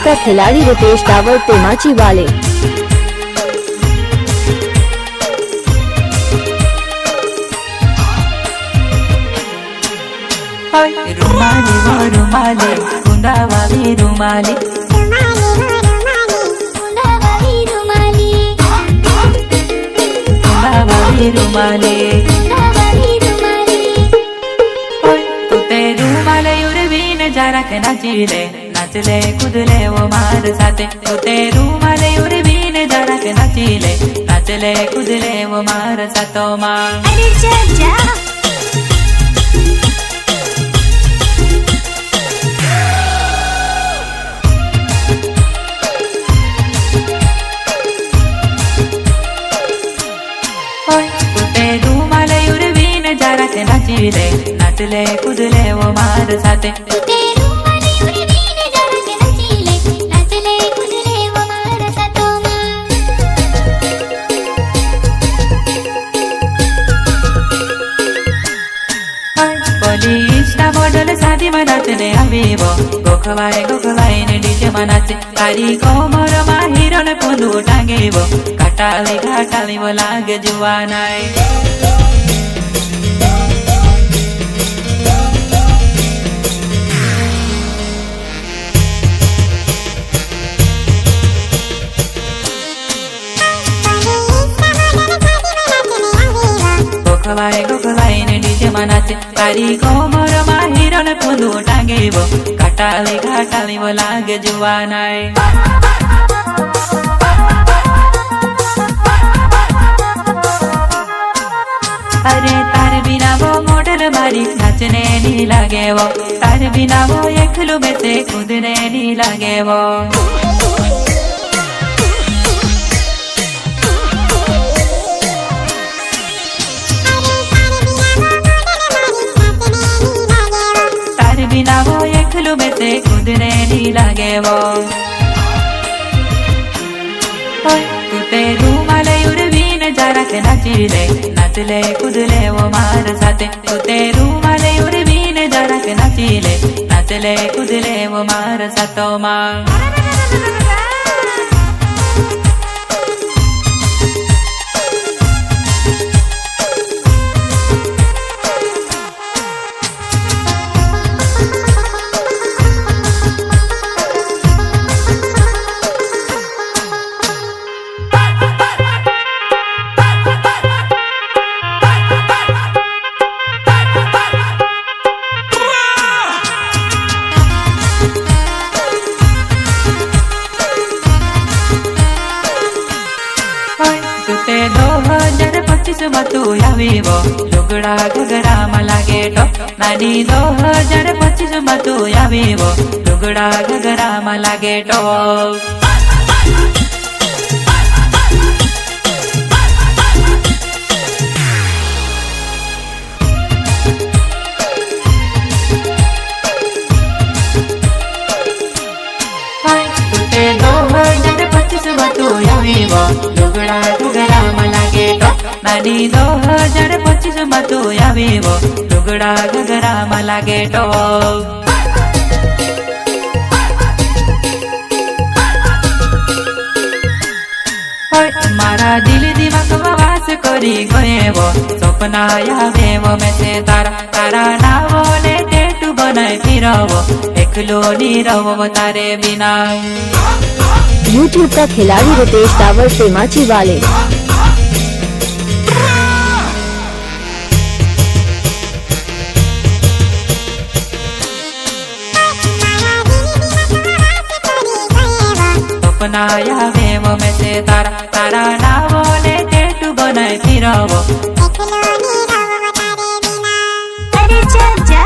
का खिलाड़ी रितेश डावर तेमाची वाले। रुमाली वो रुमाली कुंदा वाली रुमाली, रुमाले तुते रुमाले उर्वीन जरा के नाचिले नाचले कुदले वो मार साथे, तुते रुमाले उर्वीन जरा के नाचिले नाचले कुदले वो मार साथो मां। अरे चल जा नाचिले नाचले कुदले वो मार साथे, पोलिसना मॉडल शादी में नाचने आवीवो गोखवाई ने डीजे में नाचे तारी कोमर मा हीरो ने पुंदू टांगेवो घाटाली वो लागे जुवानाई। गोखवाई ने डीजे में नाचे तारी कोमर मा हीरो ने पुंदू टांगेवो घाटाली वो लागे जुवानाई। अरे तार बिना वो मॉडल मारी नाचने नहीं लागे वो, तार बिना वो एकलू में से कूदने नहीं लागे वो। बिना वो एकलू में से कूदने नहीं लागे वो। तुते रुमाले उर्वीन जरा के नाचिले नाचले कुदले वो मार साथे, तुते रुमाले उर्वीन जरा के नाचिले नाचले कुदले वो मार साथो मां। तुते 2025 मतू आवीवो लुगड़ा घगरा में लागे टॉप नानी 2025 मतू आवीवो लुगड़ा घगरा में लागे टॉप। तुते 2025 मतू आवीवो लुगड़ा घगरा में लागे टॉप नानी 2025 मतू आवीवो लुगड़ा घगरा में लागे टॉप। मारा दिल दिमाग में वास करी गए वो सपना आवेवो में से तारा नावो ने टेटू बनाए फिरवो एकलो नी रहो तारे बिना। यूट्यूब का खिलाड़ी रितेश डावर तेमाची वाले। सपना आवेवो में से तारा नावो ने टेटू बनाए फिरवो। अरे चल जा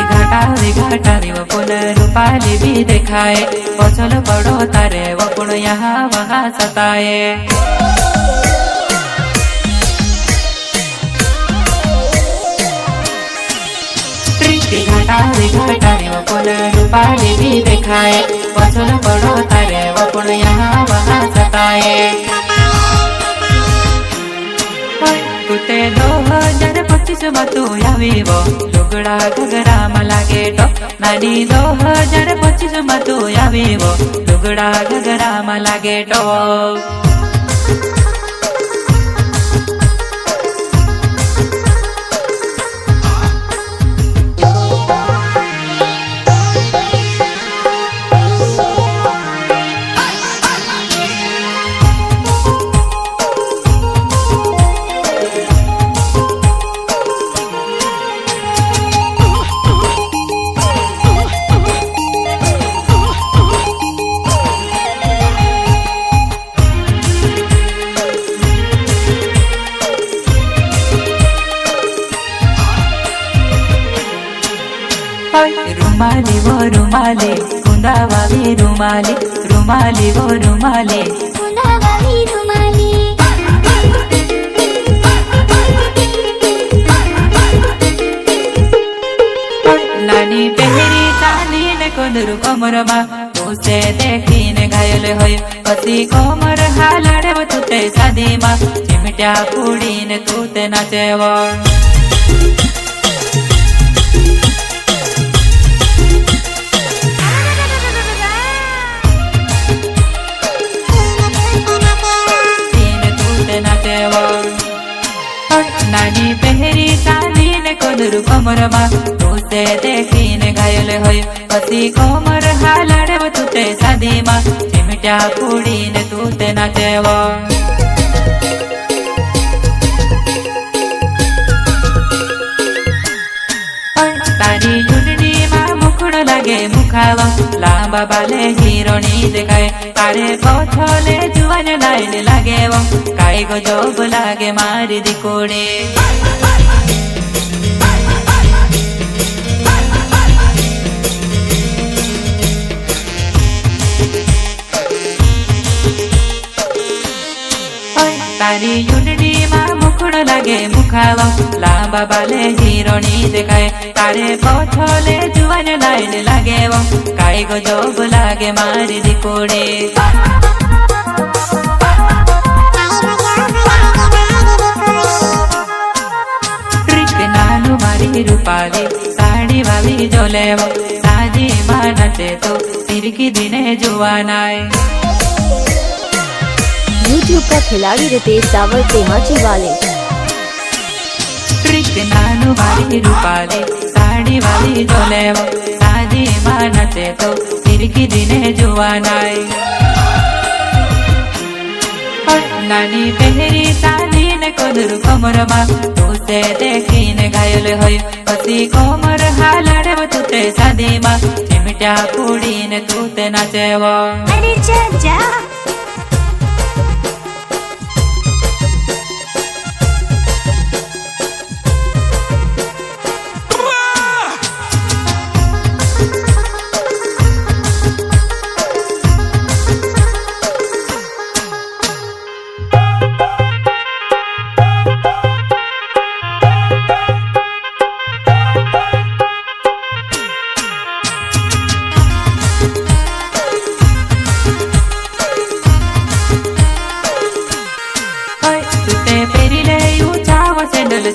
घाटाली वो पुन रूपाली भी दिखाए पछल पड़ो तारे वो पुन यहाँ वहाँ सताए। घाटाली वो पुन रूपाली भी दिखाए पछल पड़ो तारे वो पुन यहाँ वहाँ सताए। तुते 2025 25 તું આવીવો લુગડા ઘઘરામાં લાગે ટોપ નાની 2025 તું આવીવો લુગડા ઘઘરામાં લાગે ટોપ रुमाली वो रुमाली कुंदावाली रुमाली रुमाली वो रुमाली कुंदावाली रुमाली नानी पहरी चाली ने कोदरू कमरमा उसे देखी ने घायल होय पसी कोमर हालाड़े तुते शादी मा चिमटा पूड़ी ने तूते नाचेवा नानी पहरी चाली ने कोदरू कमरमा उसे देखी ने घायल होय पसी कोमर हालाड़े तुते शादी मा चिमटा पूड़ी ने तूते नाचेवा तारी युडनी मा मुखड़ो लागे मुखावा लांबा बाले हीरोनी देखाय तारे पोछोले जुवान लाइन लागे वो काई गो जोब लागे मारी दिकोड़े तारी युडनी मा मुखड़ो लागे मुखावा लांबा बाले हीरोनी देखाय तारे पोछोले जुवान लाइन लागे वो काई गो जोब लागे मारी दिकोड़े ट्रिक नानु मारी रूपाली साड़ी वाली जो लेवो साजी मां नचे तो तिरकी दिने जुवानाय यूट्यूब का खिलाड़ी रितेश दावर तेमाची वाले ट्रिक नानु मारी रूपाली साड़ी वाली जो लेवो साजी मां नचे तो तिरकी दिने जुवानाय नानी पहरी चाली ने कोदरू कमरमा उसे देखी ने घायल होय पसी कोमर हालाड़े तुते शादी मा चिमटा पूड़ी ने तूते नाचेवा अरे जा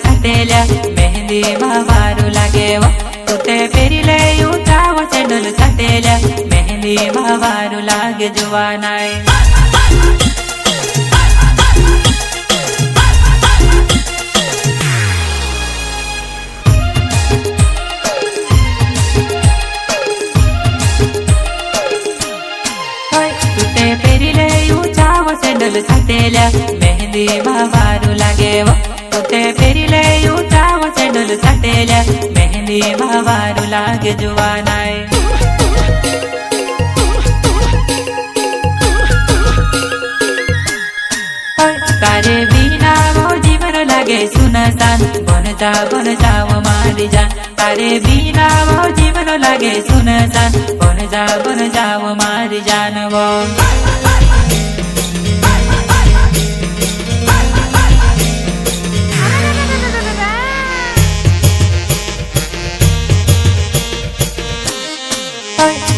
साटेल्या मेहंदी मारू लागे वा तुते पेरिले ऊंचावो सेंडल साटेल्या मेहंदी मारू लागे जुवानाय तुते पेरिले ऊंचावो सेंडल साटेल्या मेहंदी मारू लागे वा तुते पेरिले ऊंचावो सेंडल साटेल्या मेहंदी मारू लागे जुवानाय तारे बिना वो जीवन लागे सुनसान बन जाओ मारी जान तारे बिना वो जीवन लागे सुनसान बन जाओ मारी जान वो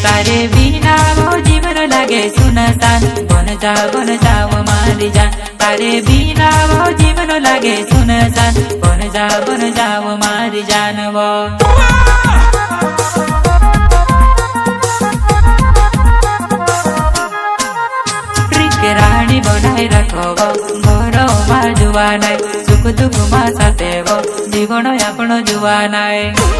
तारे बिना वो जीवन लागे सुनसान बन जाओ मारी जान તારે બીના જીવનો લાગે સુનસાન બન જાવ મારી જાનવો રાણી બનાઈ રાખો ઘરમાં જુવાનાય સુખ દુઃખમાં સાથે જીવનો આપણો જુવાનાય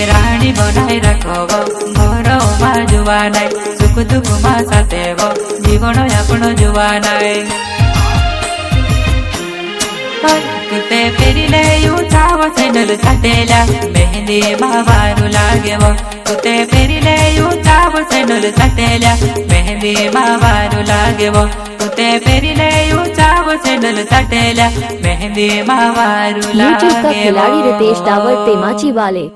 રાણી બનાઈ રાખો ઘરમાં જુવાનાય સુખ દુઃખમાં સાથે જીવનો આપણો જુવાનાય તે પેરી લેયું ચાવ સેન્ડલ છાટેલા મહેંદી માવાનું લાગે તે પેરી લેયું ચાવ સેન્ડલ છાટેલા મહેંદી માવાનું લાગે તે પેરી લેયું ચાવ સેન્ડલ છાટેલા મહેંદી માવાનું यूट्यूब का લાગે खिलाड़ी रितेश दावर तेमाची वाले।